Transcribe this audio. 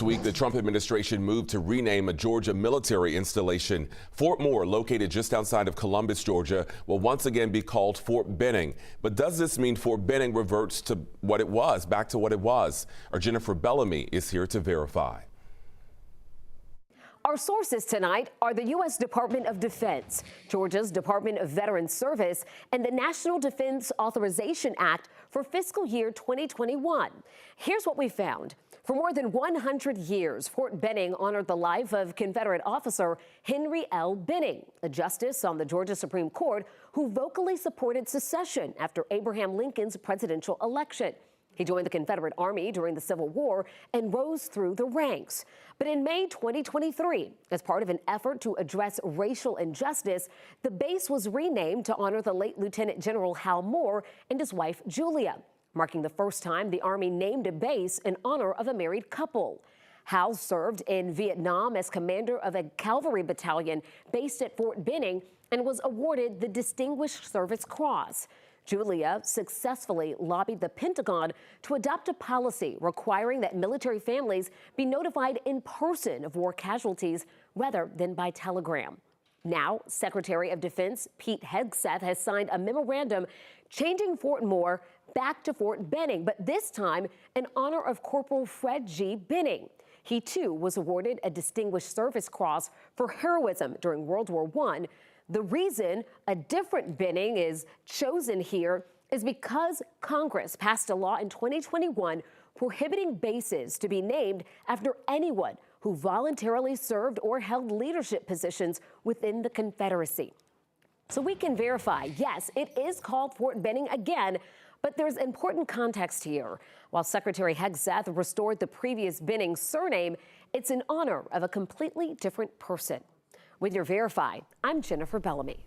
This week, the Trump administration moved to rename a Georgia military installation. Fort Moore, located just outside of Columbus, Georgia, will once again be called Fort Benning. But does this mean Fort Benning reverts to what it was, back to what it was? Our Jennifer Bellamy is here to verify. Our sources tonight are the U.S. Department of Defense, Georgia's Department of Veterans Service, and the National Defense Authorization Act for fiscal year 2021. Here's what we found. For more than 100 years, Fort Benning honored the life of Confederate officer Henry L. Benning, a justice on the Georgia Supreme Court who vocally supported secession after Abraham Lincoln's presidential election. He joined the Confederate Army during the Civil War and rose through the ranks. But in May 2023, as part of an effort to address racial injustice, the base was renamed to honor the late Lieutenant General Hal Moore and his wife Julia, marking the first time the Army named a base in honor of a married couple. Hal served in Vietnam as commander of a cavalry battalion based at Fort Benning and was awarded the Distinguished Service Cross. Julia successfully lobbied the Pentagon to adopt a policy requiring that military families be notified in person of war casualties rather than by telegram. Now, Secretary of Defense Pete Hegseth has signed a memorandum changing Fort Moore back to Fort Benning, but this time in honor of Corporal Fred G. Benning. He, too, was awarded a Distinguished Service Cross for heroism during World War I. The reason a different Benning is chosen here is because Congress passed a law in 2021 prohibiting bases to be named after anyone who voluntarily served or held leadership positions within the Confederacy. So we can verify, yes, it is called Fort Benning again, but there's important context here. While Secretary Hegseth restored the previous Benning surname, it's in honor of a completely different person. With your Verify, I'm Jennifer Bellamy.